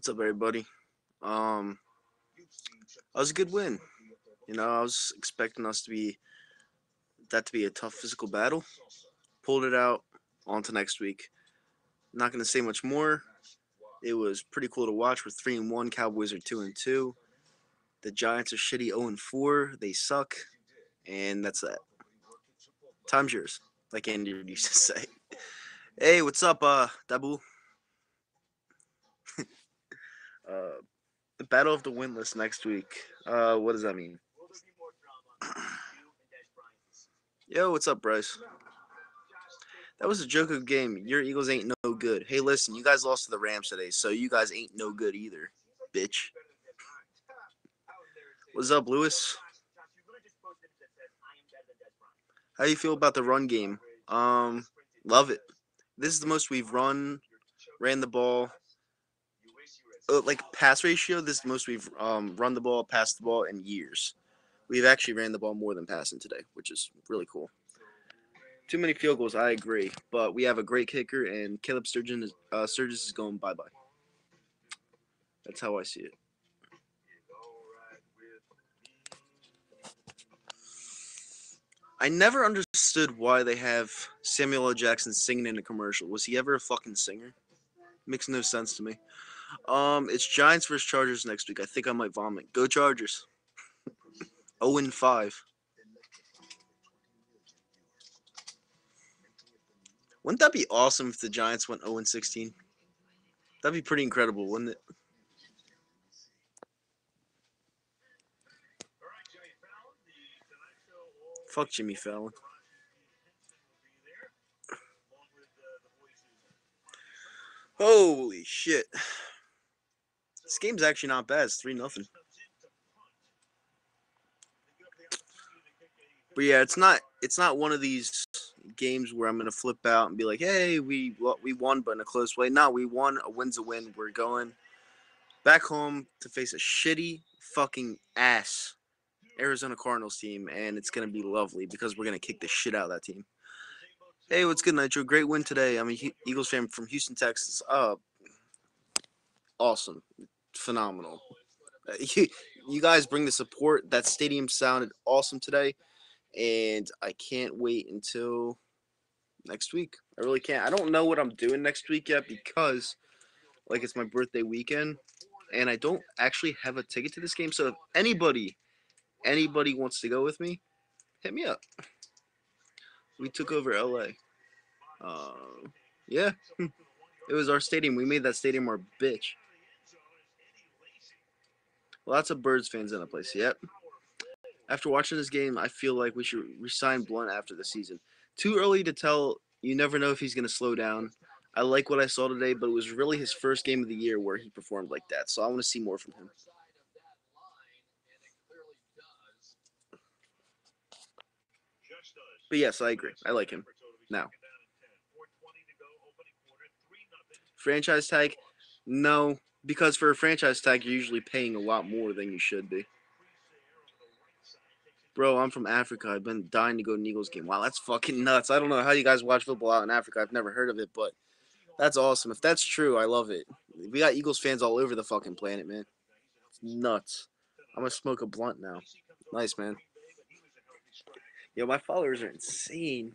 What's up, everybody? Um, that was a good win. I was expecting us to be a tough physical battle. Pulled it out. On to next week. Not gonna say much more. It was pretty cool to watch. We're 3-1. Cowboys are 2-2. The Giants are shitty 0-4. They suck, and that's that. Time's yours, like Andy used to say. Hey, what's up, Dabu? Uh, the battle of the winless next week. What does that mean? Yo, what's up, Bryce? That was a joke of a game. Your Eagles ain't no good. Hey, listen, you guys lost to the Rams today, so you guys ain't no good either, bitch. What's up, Lewis? How you feel about the run game? Love it. This is the most we've ran the ball. Like pass ratio, this is the most we've run the ball, passed the ball in years. We've actually ran the ball more than passing today, which is really cool. Too many field goals, I agree, but we have a great kicker, and Caleb Sturgis is going bye bye. That's how I see it. I never understood why they have Samuel L. Jackson singing in a commercial. Was he ever a fucking singer? Makes no sense to me. It's Giants versus Chargers next week. I think I might vomit. Go Chargers. 0-5. Wouldn't that be awesome if the Giants went 0-16? That'd be pretty incredible, wouldn't it? Fuck Jimmy Fallon. Holy shit. This game's actually not bad. It's 3-0. But yeah, it's not one of these games where I'm gonna flip out and be like, "Hey, we won, but in a close way." No, we won. A win's a win. We're going back home to face a shitty fucking ass Arizona Cardinals team, and it's gonna be lovely because we're gonna kick the shit out of that team. Hey, what's good, Nitro? Great win today. I'm a Eagles fan from Houston, Texas. Awesome, phenomenal. You guys bring the support. That stadium sounded awesome today, and I can't wait until next week. I really can't. I don't know what I'm doing next week yet because, like, it's my birthday weekend, and I don't actually have a ticket to this game. So if anybody wants to go with me, hit me up. We took over LA. Yeah, it was our stadium. We made that stadium our bitch. Lots of Birds fans in the place. Yep. After watching this game, I feel like we should resign Blunt after the season. Too early to tell. You never know if he's going to slow down. I like what I saw today, but it was really his first game of the year where he performed like that. So I want to see more from him. But yes, I agree. I like him. Now, franchise tag? No, because for a franchise tag, you're usually paying a lot more than you should be. Bro, I'm from Africa. I've been dying to go to an Eagles game. Wow, that's fucking nuts. I don't know how you guys watch football out in Africa. I've never heard of it, but that's awesome. If that's true, I love it. We got Eagles fans all over the fucking planet, man. It's nuts. I'm gonna smoke a blunt now. Nice, man. Yo, my followers are insane.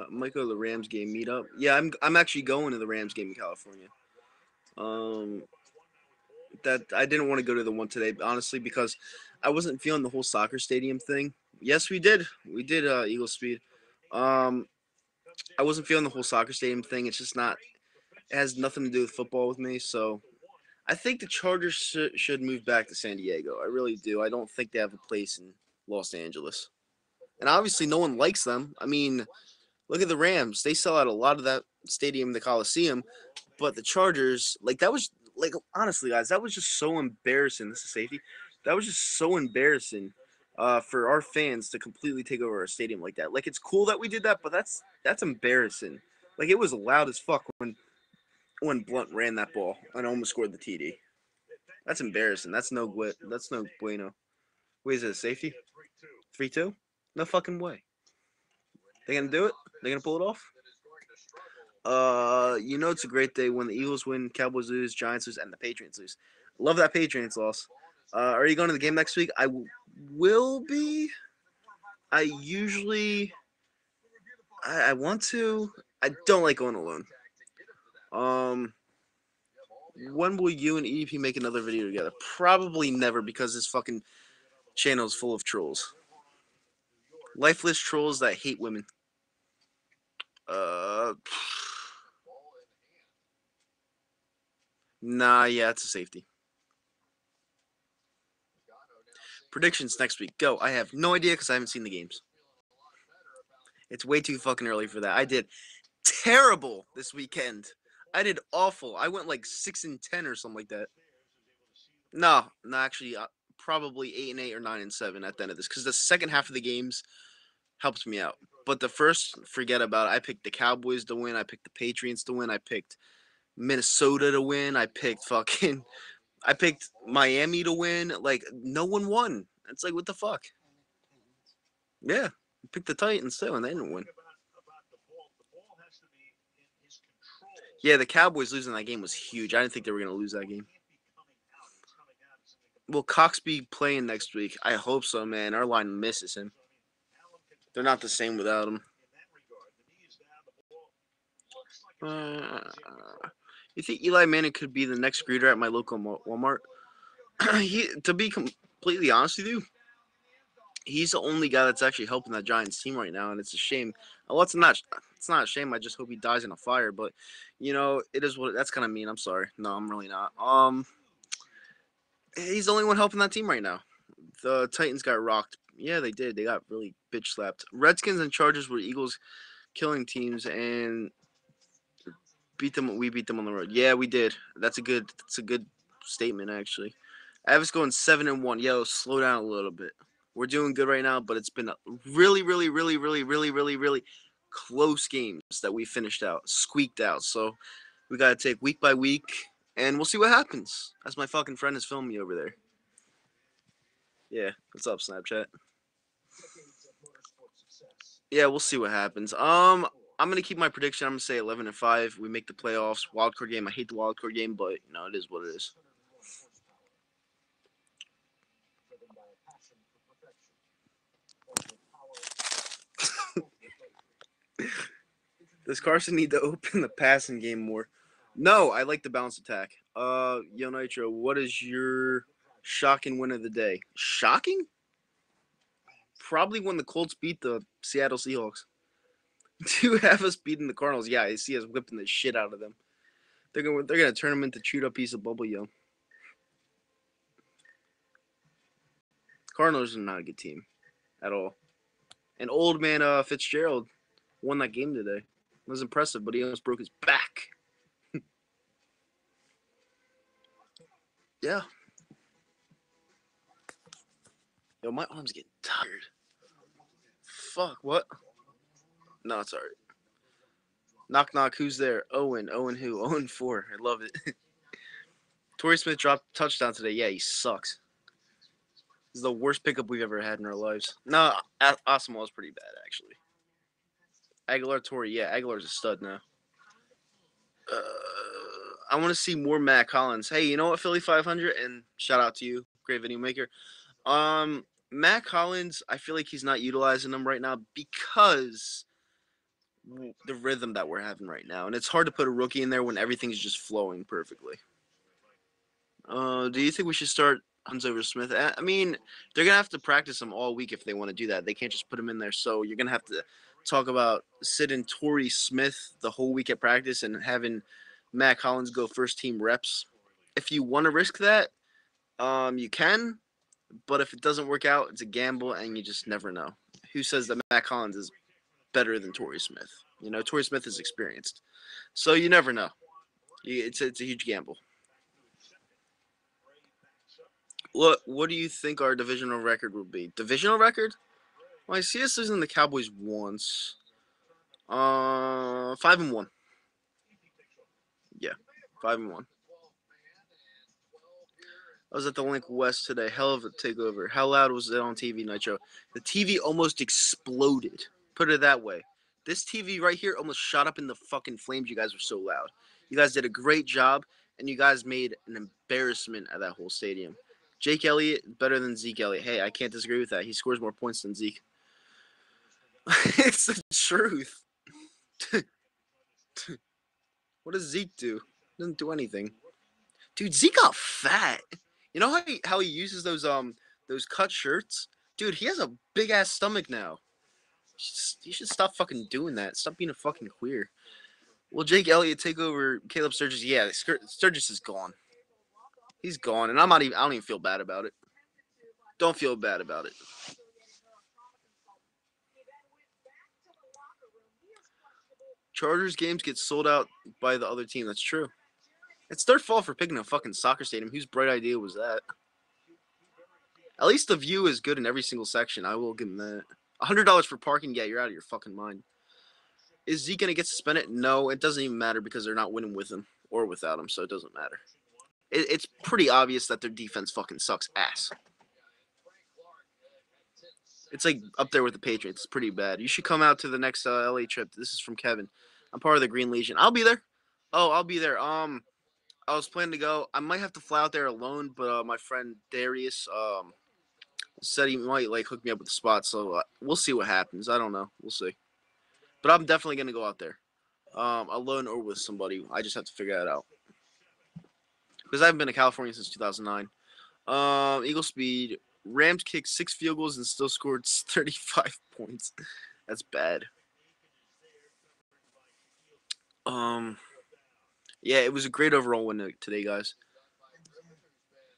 Might go to the Rams game meetup. Yeah, I'm actually going to the Rams game in California. Um, that I didn't want to go to the one today, honestly, because I wasn't feeling the whole soccer stadium thing. Yes, we did Eagle Speed. Um, I wasn't feeling the whole soccer stadium thing. It's just not. It has nothing to do with football with me. So I think the Chargers should move back to San Diego. I really do. I don't think they have a place in Los Angeles. And obviously, no one likes them. I mean, look at the Rams. They sell out a lot of that stadium, the Coliseum. But the Chargers, like that was like honestly, guys, that was just so embarrassing. This is safety. That was just so embarrassing for our fans to completely take over our stadium like that. Like it's cool that we did that, but that's embarrassing. Like it was loud as fuck when Blunt ran that ball and almost scored the TD. That's embarrassing. That's no bueno. Wait, is it a safety? 3-2? No fucking way. They gonna do it? They gonna pull it off? It's a great day when the Eagles win, Cowboys lose, Giants lose, and the Patriots lose. Love that Patriots loss. Are you going to the game next week? I will be. I usually. I want to. I don't like going alone. When will you and EDP make another video together? Probably never, because this fucking channel is full of trolls. Lifeless trolls that hate women. Nah, yeah, it's a safety. Predictions next week. Go. I have no idea because I haven't seen the games. It's way too fucking early for that. I did terrible this weekend. I did awful. I went like 6-10 or something like that. No, actually, probably 8-8 or 9-7 at the end of this, because the second half of the games helped me out. But the first, forget about it. I picked the Cowboys to win. I picked the Patriots to win. I picked Minnesota to win. I picked Miami to win. Like, no one won. It's like, what the fuck? Yeah, I picked the Titans too, and they didn't win. Yeah, the Cowboys losing that game was huge. I didn't think they were going to lose that game. Will Cox be playing next week? I hope so, man. Our line misses him. They're not the same without him. You think Eli Manning could be the next greeter at my local Walmart? To be completely honest with you, he's the only guy that's actually helping that Giants team right now, and it's a shame. Well, it's not a shame. I just hope he dies in a fire. But it is what that's kind of mean. I'm sorry. No, I'm really not. He's the only one helping that team right now. The Titans got rocked. Yeah, they did. They got really bitch slapped. Redskins and Chargers were Eagles killing teams, and we beat them on the road. Yeah, we did. That's a good statement, actually. Avis going 7-1. Yo, slow down a little bit. We're doing good right now, but it's been a really, really, really, really, really, really, really close games that we finished out, squeaked out. So we got to take week by week, and we'll see what happens. As my fucking friend is filming me over there. Yeah, what's up, Snapchat? Yeah, we'll see what happens. I'm gonna keep my prediction. I'm gonna say 11-5. We make the playoffs. Wildcard game. I hate the wildcard game, but it is what it is. Does Carson need to open the passing game more? No, I like the bounce attack. Yo Nitro, what is your shocking win of the day? Shocking? Probably when the Colts beat the Seattle Seahawks. Do you have us beating the Cardinals? Yeah, I see us whipping the shit out of them. They're gonna turn them into chewed up piece of bubble gum. Cardinals are not a good team at all. And old man Fitzgerald won that game today. It was impressive, but he almost broke his back. Yeah. Yo, my arm's getting tired. Fuck, what? No, it's alright. Knock, knock, who's there? Owen. Owen who? Owen 4. I love it. Torrey Smith dropped touchdown today. Yeah, he sucks. This is the worst pickup we've ever had in our lives. No, Asamoah was pretty bad, actually. Aguilar, Torrey. Yeah, Aguilar's a stud now. I want to see more Matt Collins. Hey, you know what, Philly 500? And shout out to you, great video maker. Matt Collins, I feel like he's not utilizing them right now because the rhythm that we're having right now. And it's hard to put a rookie in there when everything's just flowing perfectly. Do you think we should start Huns over Smith? I mean, they're going to have to practice him all week if they want to do that. They can't just put him in there. So you're going to have to talk about sitting Torrey Smith the whole week at practice and having Matt Collins go first team reps. If you want to risk that, you can. But if it doesn't work out, it's a gamble, and you just never know. Who says that Matt Collins is better than Torrey Smith? Torrey Smith is experienced. So you never know. It's a huge gamble. What do you think our divisional record will be? Divisional record? Well, I see us losing the Cowboys once. 5-1. Yeah, 5-1. I was at the Link West today. Hell of a takeover. How loud was it on TV, Nitro? The TV almost exploded. Put it that way. This TV right here almost shot up in the fucking flames. You guys were so loud. You guys did a great job, and you guys made an embarrassment of that whole stadium. Jake Elliott better than Zeke Elliott. Hey, I can't disagree with that. He scores more points than Zeke. It's the truth. What does Zeke do? Doesn't do anything. Dude, Zeke got fat. You know how he uses those cut shirts? Dude, he has a big ass stomach now. You should stop fucking doing that. Stop being a fucking queer. Will Jake Elliott take over Caleb Sturgis? Yeah, Sturgis is gone. He's gone, and I'm not even. I don't even feel bad about it. Don't feel bad about it. Chargers games get sold out by the other team. That's true. It's their fault for picking a fucking soccer stadium. Whose bright idea was that? At least the view is good in every single section. I will give him that. $100 for parking? Yeah, you're out of your fucking mind. Is Zeke gonna get suspended? No, it doesn't even matter because they're not winning with him or without him, so it doesn't matter. It's pretty obvious that their defense fucking sucks ass. It's like up there with the Patriots. It's pretty bad. You should come out to the next LA trip. This is from Kevin. I'm part of the Green Legion. I'll be there. Oh, I'll be there. I was planning to go. I might have to fly out there alone, but my friend Darius said he might like hook me up with the spot. So we'll see what happens. I don't know. We'll see. But I'm definitely gonna go out there, alone or with somebody. I just have to figure that out because I haven't been to California since 2009. Eagle Speed. Rams kicked 6 field goals and still scored 35 points. That's bad. Yeah, it was a great overall win today, guys.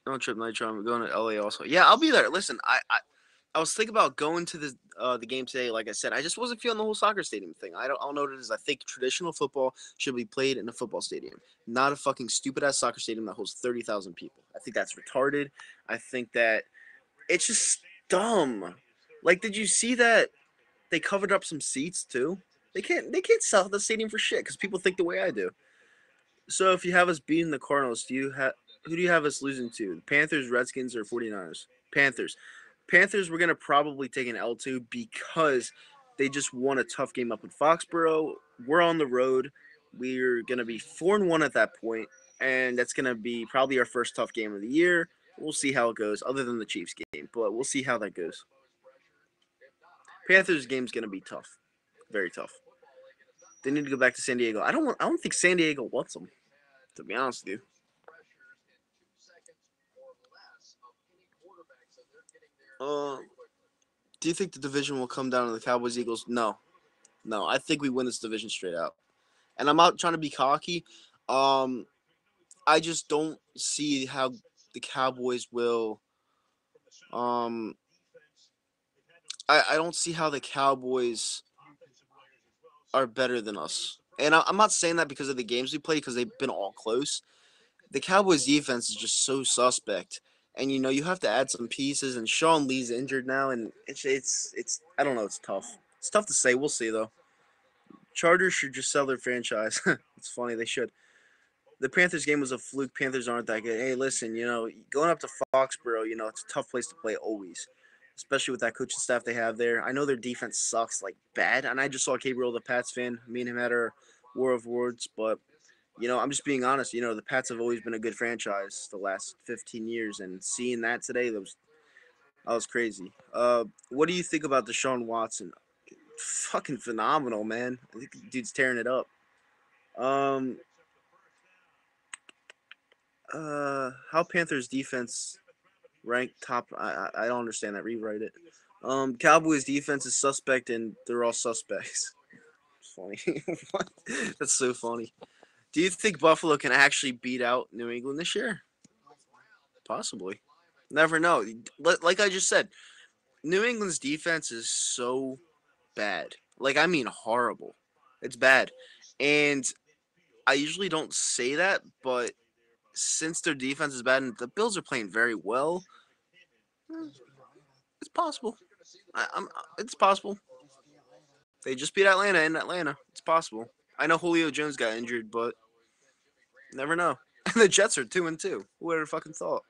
No trip Nitro. I'm going to LA also. Yeah, I'll be there. Listen, I was thinking about going to the game today. Like I said, I just wasn't feeling the whole soccer stadium thing. I don't know what it is. I think traditional football should be played in a football stadium, not a fucking stupid ass soccer stadium that holds 30,000 people. I think that's retarded. I think that it's just dumb. Like, did you see that they covered up some seats too? They can't sell the stadium for shit because people think the way I do. So if you have us beating the Cardinals, who do you have us losing to? The Panthers, Redskins, or 49ers? Panthers. Panthers, we're gonna probably take an L2 because they just won a tough game up in Foxborough. We're on the road. We're gonna be 4-1 at that point, and that's gonna be probably our first tough game of the year. We'll see how it goes, other than the Chiefs game, but we'll see how that goes. Panthers game's gonna be tough, very tough. They need to go back to San Diego. I don't think San Diego wants them, to be honest with you. Uh, do you think the division will come down to the Cowboys Eagles? No, no. I think we win this division straight out. And I'm not trying to be cocky. Um, I just don't see how the Cowboys will. Um, I don't see how the Cowboys are better than us. And I'm not saying that because of the games we play, because they've been all close. The Cowboys defense is just so suspect. And you have to add some pieces. And Sean Lee's injured now, and it's I don't know. It's tough. It's tough to say. We'll see though. Chargers should just sell their franchise. It's funny they should. The Panthers game was a fluke. Panthers aren't that good. Hey, listen, going up to Foxborough, it's a tough place to play always, especially with that coaching staff they have there. I know their defense sucks like bad, and I just saw Gabriel, the Pats fan. Me and him had our war of words, but I'm just being honest. The Pats have always been a good franchise the last 15 years, and seeing that today, that was crazy. What do you think about Deshaun Watson? Fucking phenomenal, man. I think the dude's tearing it up. Um, how Panthers defense ranked top? I don't understand that. Rewrite it. Cowboys defense is suspect, and they're all suspects. It's funny. What? That's so funny. Do you think Buffalo can actually beat out New England this year? Possibly. Never know. Like I just said, New England's defense is so bad. Like, I mean, horrible. It's bad. And I usually don't say that, but since their defense is bad and the Bills are playing very well, eh, it's possible. It's possible. They just beat Atlanta in Atlanta. It's possible. I know Julio Jones got injured, but never know. And the Jets are 2-2. Who would have fucking thought?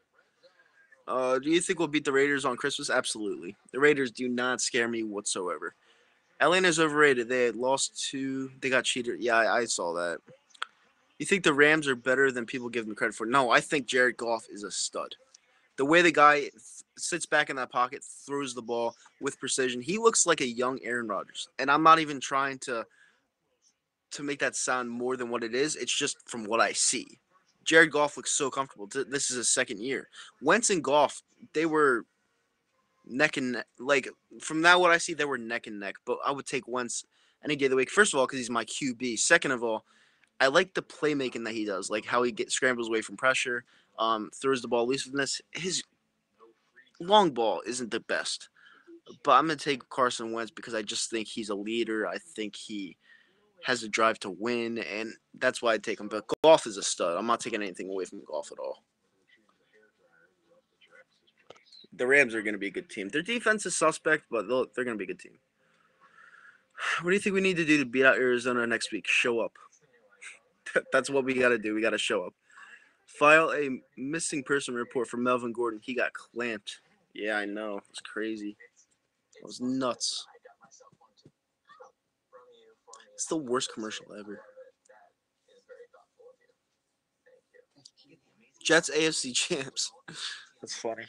Do you think we'll beat the Raiders on Christmas? Absolutely. The Raiders do not scare me whatsoever. Atlanta's overrated. They lost to. They got cheated. Yeah, I saw that. You think the Rams are better than people give them credit for? No, I think Jared Goff is a stud. The way the guy sits back in that pocket, throws the ball with precision, he looks like a young Aaron Rodgers. And I'm not even trying to make that sound more than what it is. It's just from what I see. Jared Goff looks so comfortable. This is his second year. Wentz and Goff, they were neck and neck. Like from that, what I see, they were neck and neck. But I would take Wentz any day of the week. First of all, because he's my QB. Second of all, I like the playmaking that he does, like how he scrambles away from pressure, throws the ball elusiveness. His long ball isn't the best, but I'm gonna take Carson Wentz because I just think he's a leader. I think he has a drive to win, and that's why I take him. But Goff is a stud. I'm not taking anything away from Goff at all. The Rams are going to be a good team. Their defense is suspect, but they're going to be a good team. What do you think we need to do to beat out Arizona next week? Show up. That's what we got to do. We got to show up. File a missing person report for Melvin Gordon. He got clamped. Yeah, I know. It's crazy. It was nuts. It's the worst commercial ever. Jets AFC champs. That's funny.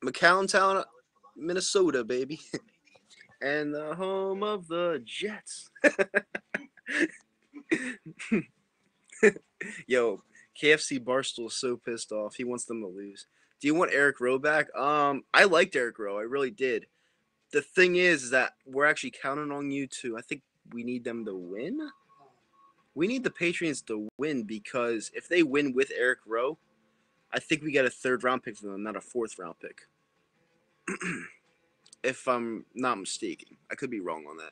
McAllen, Minnesota, baby. And the home of the Jets. Yo, KFC Barstool is so pissed off. He wants them to lose. Do you want Eric Rowe back? I liked Eric Rowe. I really did. The thing is that we're actually counting on you to. I think we need them to win. We need the Patriots to win because if they win with Eric Rowe, I think we get a third round pick for them, not a fourth round pick. If I'm not mistaken, I could be wrong on that.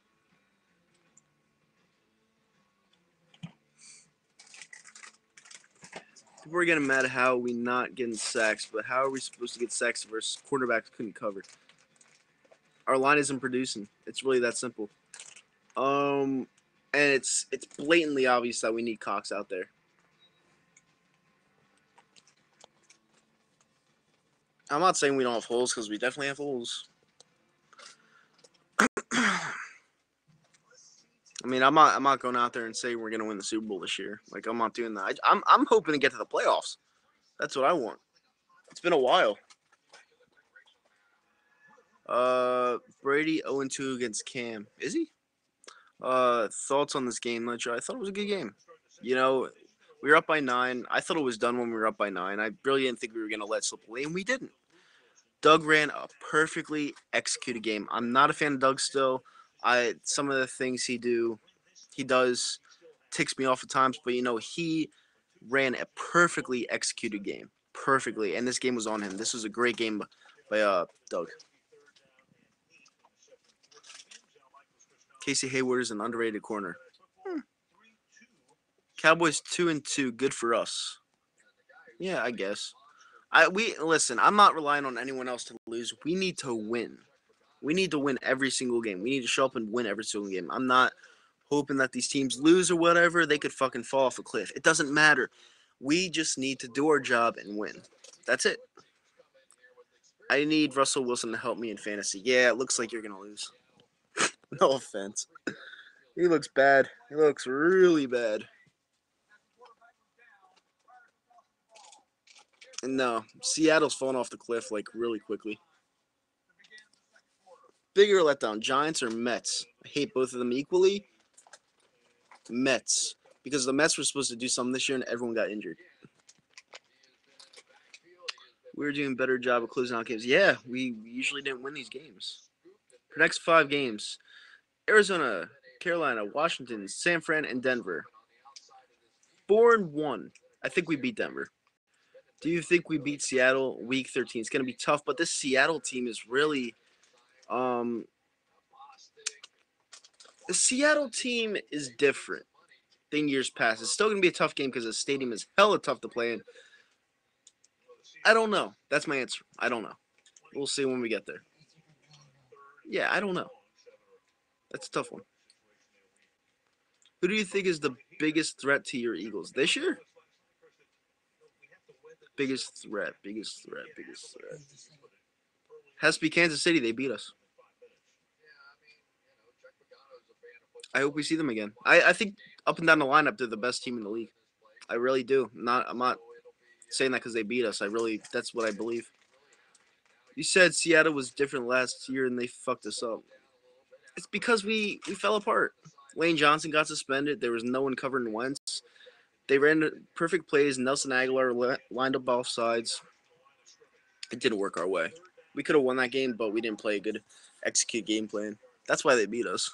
People are getting mad at how we not getting sacks, but how are we supposed to get sacks versus quarterbacks couldn't cover? Our line isn't producing. It's really that simple. And it's blatantly obvious that we need Cox out there. I'm not saying we don't have holes because we definitely have holes. I mean, I'm not going out there and saying we're gonna win the Super Bowl this year. Like I'm not doing that. I'm hoping to get to the playoffs. That's what I want. It's been a while. Brady 0-2 against Cam. Is he? Thoughts on this game, Nitro? I thought it was a good game. You know, we were up by 9. I thought it was done when we were up by 9. I really didn't think we were gonna let slip away, and we didn't. Doug ran a perfectly executed game. I'm not a fan of Doug still. Some of the things he does ticks me off at times, but he ran a perfectly executed game. Perfectly. And this game was on him. This was a great game by Doug. Casey Hayward is an underrated corner. Cowboys 2-2, good for us. Yeah, I guess. Listen, I'm not relying on anyone else to lose. We need to win. We need to win every single game. We need to show up and win every single game. I'm not hoping that these teams lose or whatever. They could fucking fall off a cliff. It doesn't matter. We just need to do our job and win. That's it. I need Russell Wilson to help me in fantasy. Yeah, it looks like you're going to lose. No offense. He looks bad. He looks really bad. And no, Seattle's falling off the cliff like really quickly. Bigger letdown, Giants or Mets? I hate both of them equally. Mets. Because the Mets were supposed to do something this year and everyone got injured. We were doing a better job of closing out games. Yeah, we usually didn't win these games. For next 5 games, Arizona, Carolina, Washington, San Fran, and Denver. 4-1. I think we beat Denver. Do you think we beat Seattle week 13? It's going to be tough, but this Seattle team is really the Seattle team is different than years past. It's still going to be a tough game because the stadium is hella tough to play in. I don't know. That's my answer. I don't know. We'll see when we get there. Yeah, I don't know. That's a tough one. Who do you think is the biggest threat to your Eagles this year? Biggest threat. Biggest threat. Biggest threat. Has to be Kansas City. They beat us. I hope we see them again. I think up and down the lineup, they're the best team in the league. I really do. I'm not saying that because they beat us. I really, that's what I believe. You said Seattle was different last year and they fucked us up. It's because we fell apart. Lane Johnson got suspended. There was no one covering Wentz. They ran perfect plays. Nelson Aguilar lined up both sides. It didn't work our way. We could have won that game, but we didn't play a good execute game plan. That's why they beat us.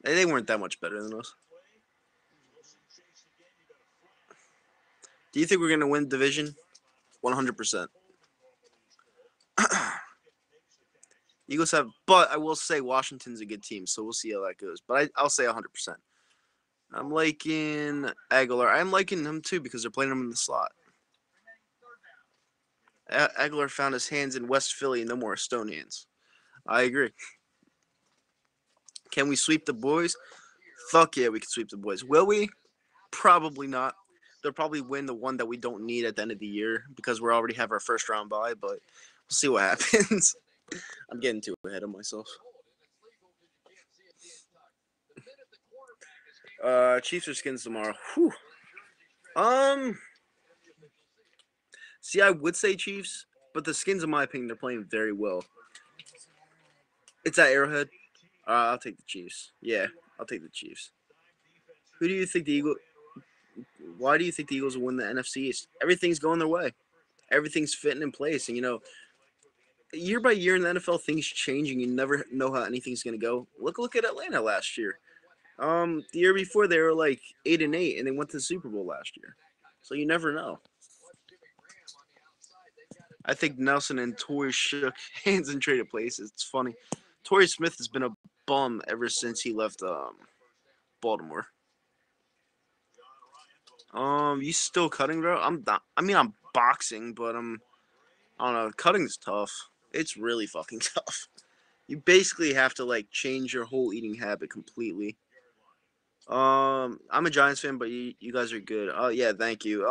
They weren't that much better than us. Do you think we're going to win the division? 100%. Eagles have, but I will say Washington's a good team, so we'll see how that goes. But I'll say 100%. I'm liking Aguilar. I'm liking him too because they're playing him in the slot. Aguilar found his hands in West Philly, no more stone hands. I agree. Can we sweep the boys? Fuck yeah, we can sweep the boys. Will we? Probably not. They'll probably win the one that we don't need at the end of the year because we already have our first round bye, but we'll see what happens. I'm getting too ahead of myself. Chiefs or Skins tomorrow. Whew. See, I would say Chiefs, but the Skins, in my opinion, they're playing very well. It's at Arrowhead. I'll take the Chiefs. Yeah, I'll take the Chiefs. Who do you think the Eagles? Why do you think the Eagles will win the NFC East? Everything's going their way. Everything's fitting in place, and year by year in the NFL, things changing. You never know how anything's going to go. Look at Atlanta last year. The year before they were like 8-8, and they went to the Super Bowl last year. So you never know. I think Nelson and Torrey shook hands and traded places. It's funny. Torrey Smith has been a bum ever since he left Baltimore. You still cutting, bro? I'm not. I mean, I'm boxing, but I don't know. Cutting's tough. It's really fucking tough. You basically have to like change your whole eating habit completely. I'm a Giants fan, but you guys are good. Oh yeah, thank you.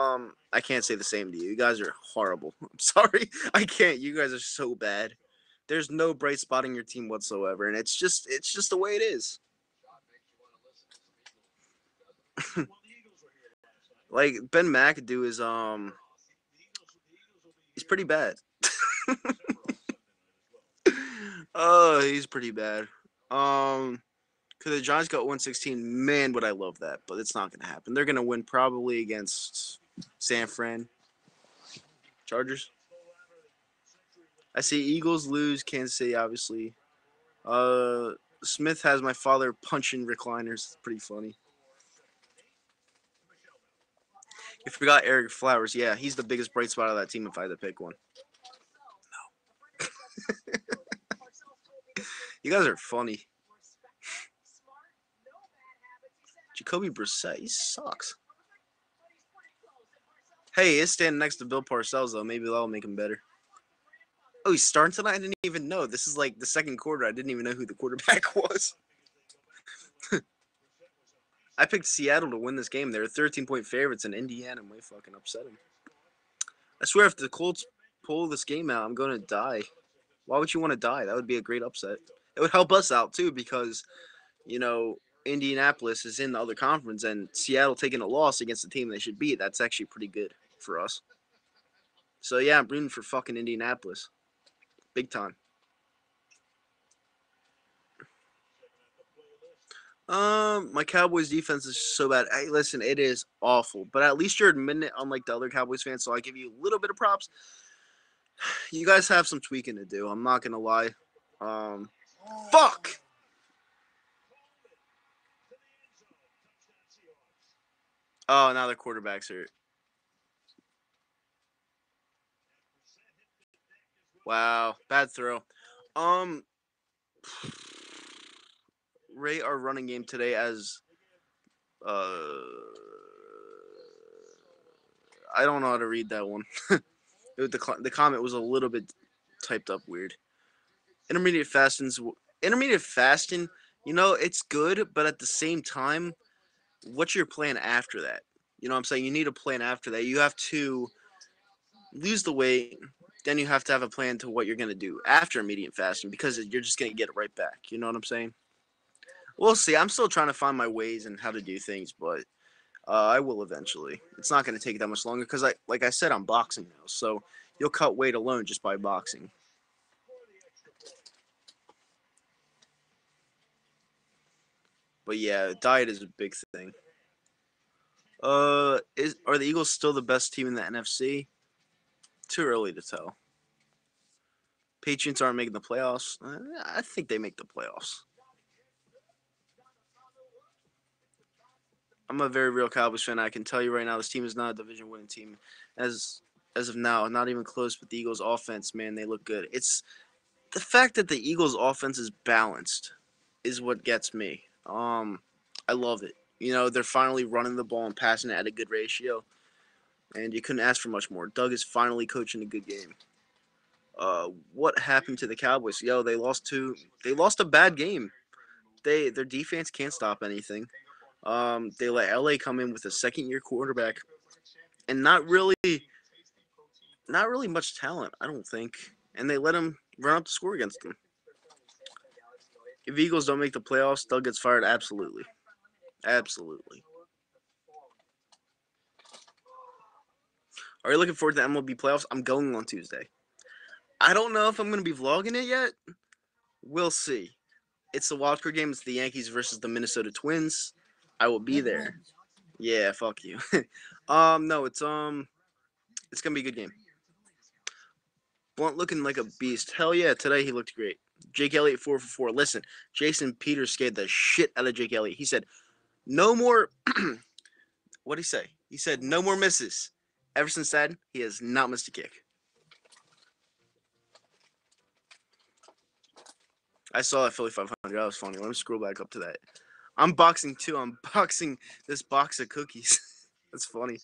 I can't say the same to you. You guys are horrible. I'm sorry, I can't. You guys are so bad. There's no bright spot in your team whatsoever, and it's just the way it is. Like Ben McAdoo is he's pretty bad. Oh, he's pretty bad. Cause the Giants got 116. Man, would I love that, but it's not gonna happen. They're gonna win probably against San Fran Chargers. I see Eagles lose. Kansas City, obviously. Uh, Smith has my father punching recliners. It's pretty funny. You forgot Eric Flowers. Yeah, he's the biggest bright spot of that team if I had to pick one. You guys are funny. Jacoby Brissett, he sucks. Hey, he's standing next to Bill Parcells, though. Maybe that'll make him better. Oh, he's starting tonight? I didn't even know. This is like the second quarter. I didn't even know who the quarterback was. I picked Seattle to win this game. They were 13-point favorites, and Indiana might fucking upset them. I swear, if the Colts pull this game out, I'm going to die. Why would you want to die? That would be a great upset. It would help us out, too, because, Indianapolis is in the other conference, and Seattle taking a loss against the team they should beat. That's actually pretty good for us. So, yeah, I'm rooting for fucking Indianapolis. Big time. My Cowboys defense is so bad. Hey, listen, it is awful. But at least you're admitting it, unlike the other Cowboys fans. So I give you a little bit of props. You guys have some tweaking to do. I'm not gonna lie. Fuck. Oh, now their quarterback's hurt. Wow, bad throw. Um, rate our running game today as uh, I don't know how to read that one. The comment was a little bit typed up weird. Intermediate fasting's intermediate fasting. It's good, but at the same time, what's your plan after that? You know what I'm saying? You need a plan after that. You have to lose the weight, then you have to have a plan to what you're going to do after intermittent fasting because you're just going to get it right back. You know what I'm saying? We'll see. I'm still trying to find my ways and how to do things, but I will eventually. It's not going to take that much longer because, like I said, I'm boxing now, so you'll cut weight alone just by boxing. But yeah, diet is a big thing. Are the Eagles still the best team in the NFC? Too early to tell. Patriots aren't making the playoffs. I think they make the playoffs. I'm a very real Cowboys fan. I can tell you right now, this team is not a division winning team. As as of now, not even close. But the Eagles' offense, man, they look good. It's the fact that the Eagles' offense is balanced is what gets me. I love it. You know, they're finally running the ball and passing it at a good ratio, and you couldn't ask for much more. Doug is finally coaching a good game. What happened to the Cowboys? Yo, they lost a bad game. Their defense can't stop anything. They let LA come in with a second year quarterback and not really much talent, I don't think. And they let him run up the score against them. If Eagles don't make the playoffs, Doug gets fired. Absolutely, absolutely. Are you looking forward to MLB playoffs? I'm going on Tuesday. I don't know if I'm going to be vlogging it yet. We'll see. It's the wild card game. It's the Yankees versus the Minnesota Twins. I will be there. Yeah, fuck you. No, it's gonna be a good game. Blunt looking like a beast. Hell yeah, today he looked great. Jake Elliott 4 for 4. Listen, Jason Peters scared the shit out of Jake Elliott. He said, "No more." What'd he say? He said, "No more misses." Ever since then, he has not missed a kick. I saw that Philly 500. That was funny. Let me scroll back up to that. I'm boxing too. I'm boxing this box of cookies. That's funny.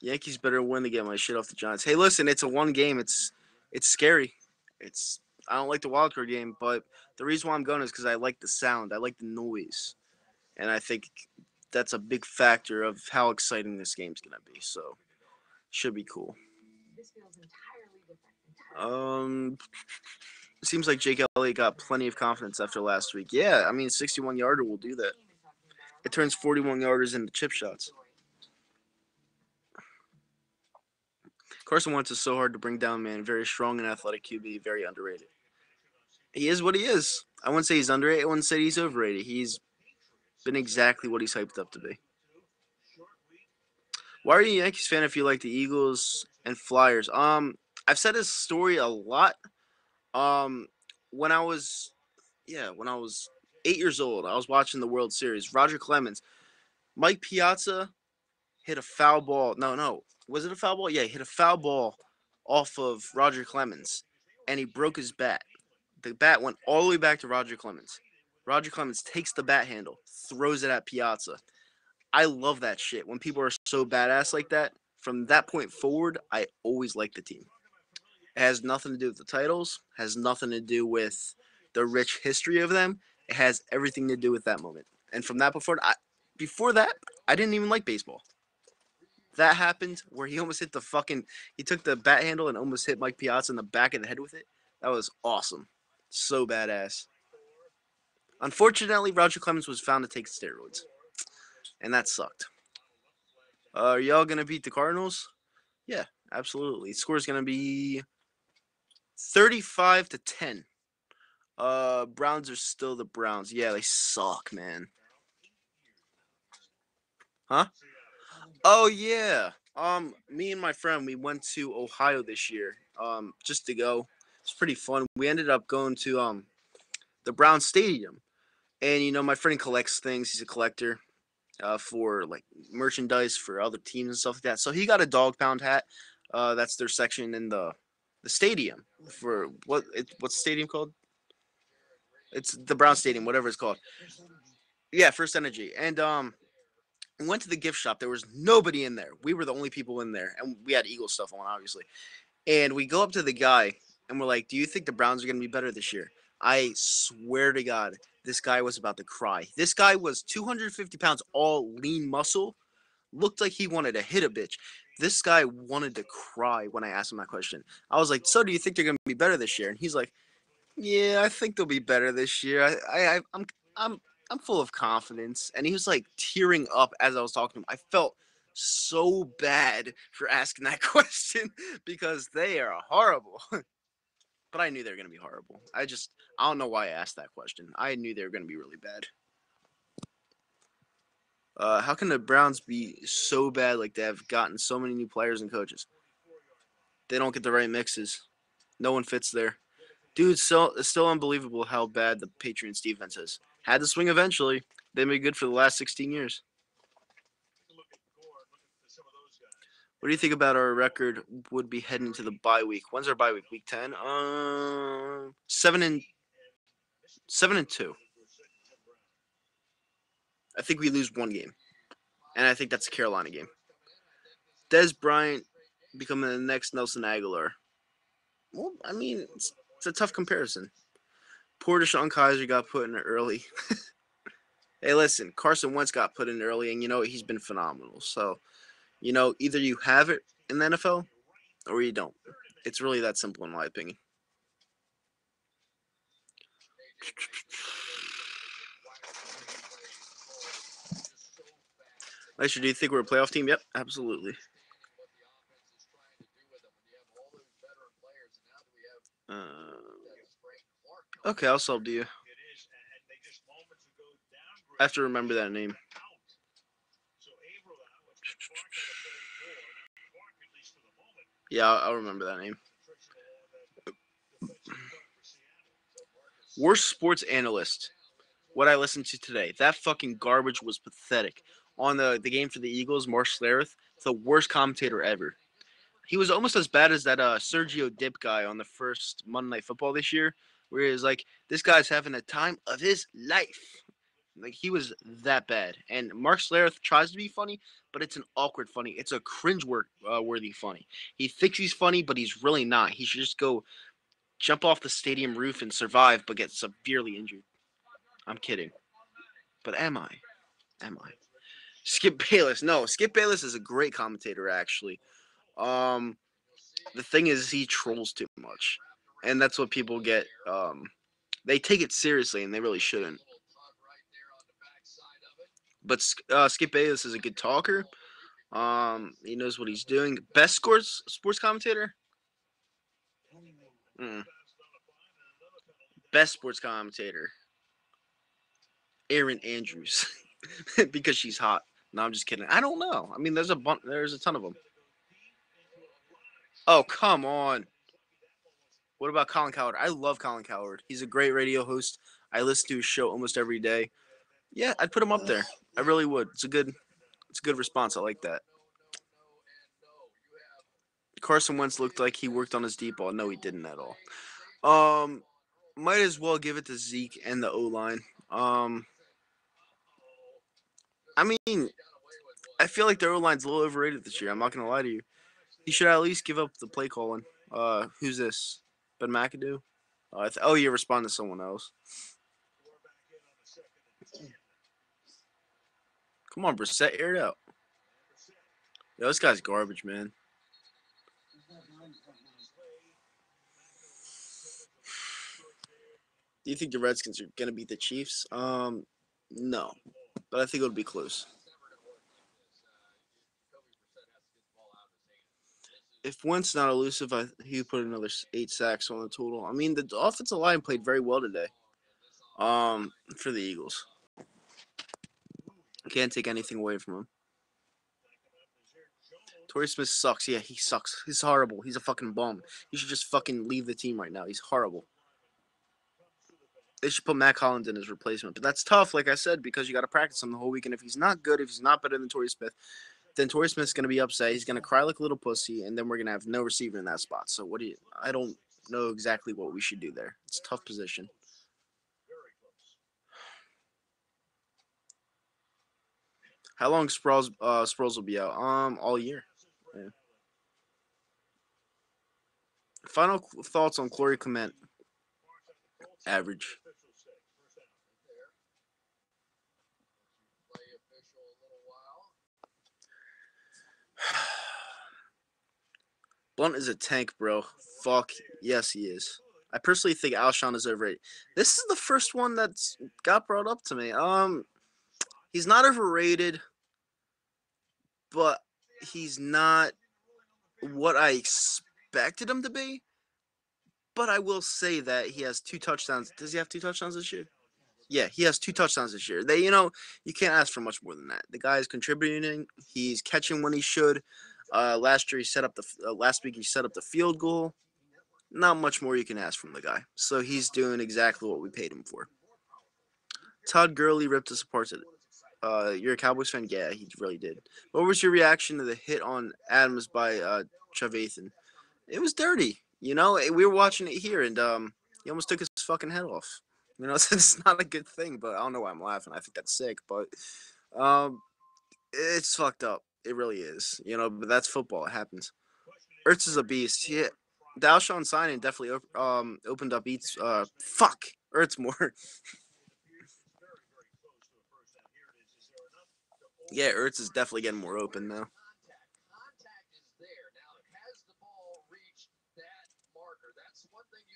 Yankees better win to get my shit off the Giants. Hey, listen, it's a one game. It's scary. It's I don't like the wild card game, but the reason why I'm going is because I like the sound. I like the noise, and I think that's a big factor of how exciting this game's gonna be. So should be cool. Um, seems like Jake Elliott got plenty of confidence after last week. Yeah, I mean, 61 yarder will do that. It turns 41 yarders into chip shots. Carson Wentz is so hard to bring down, man. Very strong and athletic QB, very underrated. He is what he is. I wouldn't say he's underrated. I wouldn't say he's overrated. He's been exactly what he's hyped up to be. Why are you a Yankees fan if you like the Eagles and Flyers? I've said this story a lot. Um, when I was when I was 8 years old, I was watching the World Series. Roger Clemens, Mike Piazza hit a foul ball. No, was it a foul ball? Yeah, he hit a foul ball off of Roger Clemens, and he broke his bat. The bat went all the way back to Roger Clemens. Roger Clemens takes the bat handle, throws it at Piazza. I love that shit. When people are so badass like that, from that point forward, I always like the team. It has nothing to do with the titles, has nothing to do with the rich history of them. It has everything to do with that moment. And from that before that, I didn't even like baseball. That happened where he almost hit he took the bat handle and almost hit Mike Piazza in the back of the head with it. That was awesome. So badass. Unfortunately, Roger Clemens was found to take steroids, and that sucked. Are y'all gonna beat the Cardinals? Yeah, absolutely. Score's gonna be 35-10. Browns are still the Browns. Yeah, they suck, man. Huh? Oh yeah. Me and my friend we went to Ohio this year. Just to go. It's pretty fun. We ended up going to the Brown Stadium, and you know my friend collects things. He's a collector. For like merchandise for other teams and stuff like that. So he got a dog pound hat. That's their section in the stadium for what's the stadium called? It's the Brown Stadium, whatever it's called. Yeah, First Energy. And we went to the gift shop. There was nobody in there. We were the only people in there, and we had Eagle stuff on, obviously. And we go up to the guy and we're like, "Do you think the Browns are going to be better this year?" I swear to God, this guy was about to cry. This guy was 250 pounds, all lean muscle. Looked like he wanted to hit a bitch. This guy wanted to cry when I asked him that question. I was like, "So, do you think they're gonna be better this year?" And he's like, "Yeah, I think they'll be better this year. I'm, I'm full of confidence." And he was like tearing up as I was talking to him. I felt so bad for asking that question because they are horrible. But I knew they were gonna be horrible. I don't know why I asked that question. I knew they were gonna be really bad. How can the Browns be so bad? Like they have gotten so many new players and coaches. They don't get the right mixes. No one fits there. Dude, it's still unbelievable how bad the Patriots defense is. Had to swing eventually. They've been good for the last 16 years. What do you think about our record? Would be heading to the bye week. When's our bye week? Week 10. 7-2. I think we lose one game, and I think that's a Carolina game. Des Bryant becoming the next Nelson Aguilar. Well, I mean, it's a tough comparison. Poor Deshaun Kaiser got put in early. Hey, listen, Carson Wentz got put in early, and he's been phenomenal. So, either you have it in the NFL or you don't. It's really that simple, in my opinion. Lester, do you think we're a playoff team? Yep, absolutely. Uh, okay, I'll sub to you. I have to remember that name. Yeah, I'll remember that name. Worst sports analyst. What I listened to today. That fucking garbage was pathetic. On the game for the Eagles, Mark Schlereth, the worst commentator ever. He was almost as bad as that Sergio Dip guy on the first Monday Night Football this year, where he was like, "This guy's having the time of his life." Like he was that bad. And Mark Schlereth tries to be funny, but it's an awkward funny. It's a cringe worthy funny. He thinks he's funny, but he's really not. He should just go jump off the stadium roof and survive, but get severely injured. I'm kidding, but am I? Am I? Skip Bayless. No, Skip Bayless is a great commentator actually. Um, the thing is, he trolls too much, and that's what people get. They take it seriously, and they really shouldn't. But Skip Bayless is a good talker. He knows what he's doing. Best sports commentator. Mm. Best sports commentator. Erin Andrews, because she's hot. No, I'm just kidding. I don't know. I mean, there's a ton of them. Oh, come on. What about Colin Cowherd? I love Colin Cowherd. He's a great radio host. I listen to his show almost every day. Yeah, I'd put him up there. I really would. It's a good response. I like that. Carson Wentz looked like he worked on his deep ball. No, he didn't at all. Um, might as well give it to Zeke and the O line. I mean, I feel like the O line's a little overrated this year. I'm not gonna lie to you. He should at least give up the play calling. Who's this? Ben McAdoo. You respond to someone else. Come on, Brissett, air it out. Yo, this guy's garbage, man. Do you think the Redskins are gonna beat the Chiefs? No, but I think it'll be close. If Wentz not elusive, he put another 8 sacks on the total. I mean, the offensive line played very well today. For the Eagles, can't take anything away from him. Torrey Smith sucks. Yeah, he sucks. He's horrible. He's a fucking bum. He should just fucking leave the team right now. He's horrible. They should put Matt Collins in his replacement. But that's tough, like I said, because you got to practice him the whole week. And if he's not good, if he's not better than Torrey Smith, then Torrey Smith's going to be upset. He's going to cry like a little pussy, and then we're going to have no receiver in that spot. So I don't know exactly what we should do there. It's a tough position. How long Sproles will be out? All year. Yeah. Final thoughts on Corey Clement. Average. Blunt is a tank, bro. Fuck yes, he is. I personally think Alshon is overrated. This is the first one that's got brought up to me. He's not overrated, but he's not what I expected him to be. But I will say that he has 2 touchdowns. Does he have 2 touchdowns this year? Yeah, he has 2 touchdowns this year. You can't ask for much more than that. The guy is contributing. He's catching when he should. Last week he set up the field goal. Not much more you can ask from the guy. So he's doing exactly what we paid him for. Todd Gurley ripped us apart today. You're a Cowboys fan? Yeah, he really did. What was your reaction to the hit on Adams by Trevathan? It was dirty. We were watching it here, and he almost took his fucking head off. It's not a good thing, but I don't know why I'm laughing. I think that's sick, but um, it's fucked up. It really is. But that's football. It happens. Ertz is a beast. Yeah, Dalshon signing definitely opened up Eats. Fuck Ertz more. Yeah, Ertz is definitely getting more open now.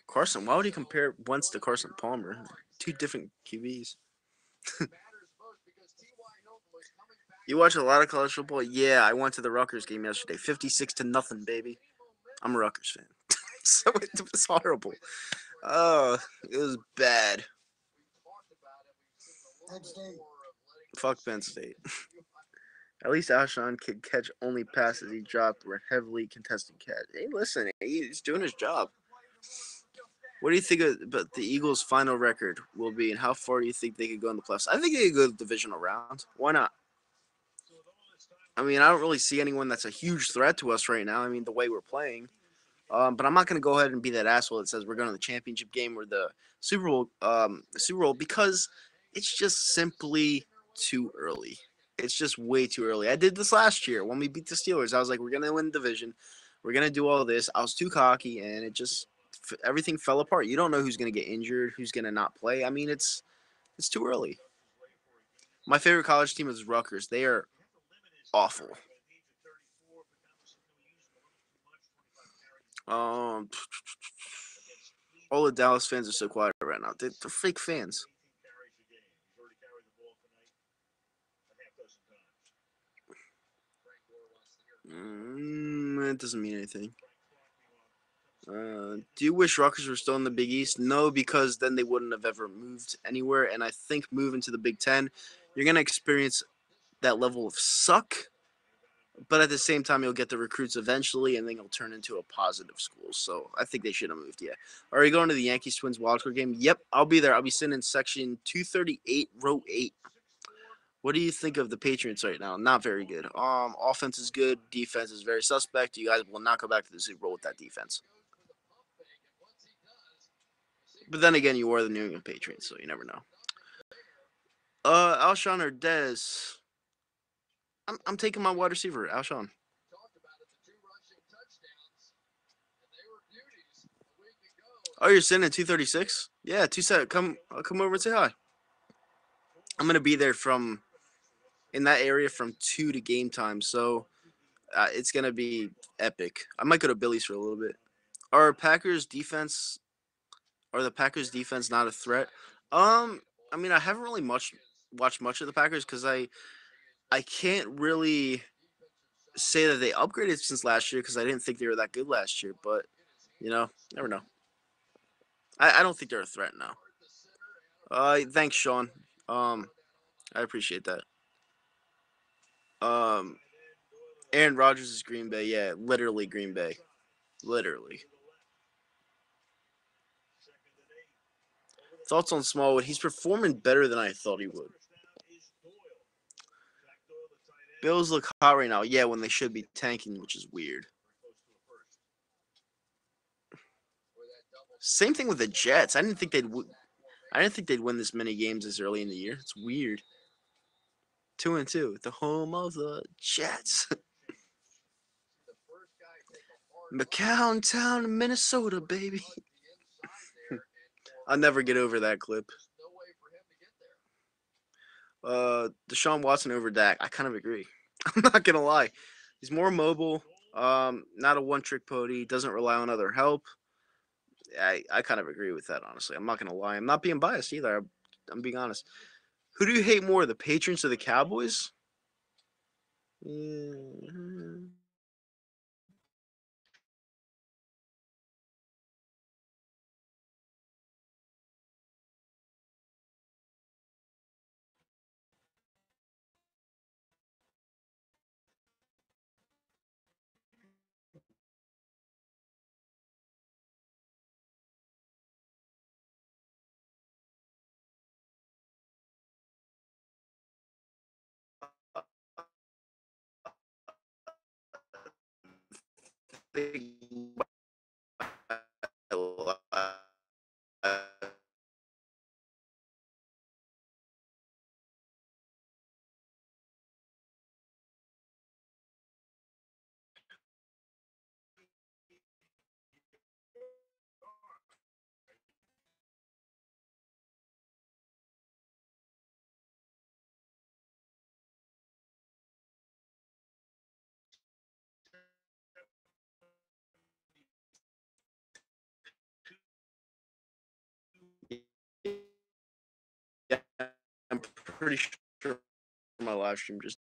Carson, why would he compare Wentz to Carson Palmer? Two different QBs. You watch a lot of college football? Yeah, I went to the Rutgers game yesterday. 56-0, baby. I'm a Rutgers fan. So it was horrible. Oh, it was bad. Fuck Penn State. At least Alshon could catch only passes he dropped were heavily contested catch. Hey, listen, he's doing his job. What do you think about the Eagles' final record will be, and how far do you think they could go in the playoffs? I think they could go the divisional round. Why not? I mean, I don't really see anyone that's a huge threat to us right now. I mean, the way we're playing. But I'm not going to go ahead and be that asshole that says we're going to the championship game or the Super Bowl. Super Bowl because it's just simply too early. It's just way too early. I did this last year when we beat the Steelers. I was like, we're going to win the division. We're going to do all this. I was too cocky, and everything fell apart. You don't know who's going to get injured, who's going to not play. I mean, it's too early. My favorite college team is Rutgers. They are awful. Um, all the Dallas fans are so quiet right now. They're fake fans. It doesn't mean anything. Do you wish Rutgers were still in the Big East? No, because then they wouldn't have ever moved anywhere. And I think moving to the Big Ten, you're gonna experience that level of suck, but at the same time, you'll get the recruits eventually, and then you'll turn into a positive school. So I think they should have moved. Yeah. Are you going to the Yankees Twins wildcard game? Yep, I'll be there. I'll be sitting in section 238, row 8. What do you think of the Patriots right now? Not very good. Offense is good. Defense is very suspect. You guys will not go back to the Super Bowl with that defense. But then again, you are the New England Patriots, so you never know. Alshon or Dez? I'm taking my wide receiver, Alshon. Oh, you're sitting at 236? Yeah, 2 set. Come over and say hi. I'm gonna be there from in that area from 2 to game time, so it's gonna be epic. I might go to Billy's for a little bit. Are Packers defense? Are the Packers defense not a threat? I mean, I haven't really watched much of the Packers because I can't really say that they upgraded since last year because I didn't think they were that good last year. But never know. I don't think they're a threat now. Thanks, Sean. Um, I appreciate that. Um, Aaron Rodgers is Green Bay. Yeah, literally Green Bay. Literally. Thoughts on Smallwood? He's performing better than I thought he would. Bills look hot right now. Yeah, when they should be tanking, which is weird. Same thing with the Jets. I didn't think they'd win this many games this early in the year. It's weird. 2-2, the home of the Jets. McCown Town, Minnesota, baby. I'll never get over that clip. Deshaun Watson over Dak. I kind of agree. I'm not gonna lie. He's more mobile. Not a one-trick pony. Doesn't rely on other help. I kind of agree with that. Honestly, I'm not gonna lie. I'm not being biased either. I'm being honest. Who do you hate more, the Patriots or the Cowboys? Yeah. Yeah, I'm pretty sure my live stream just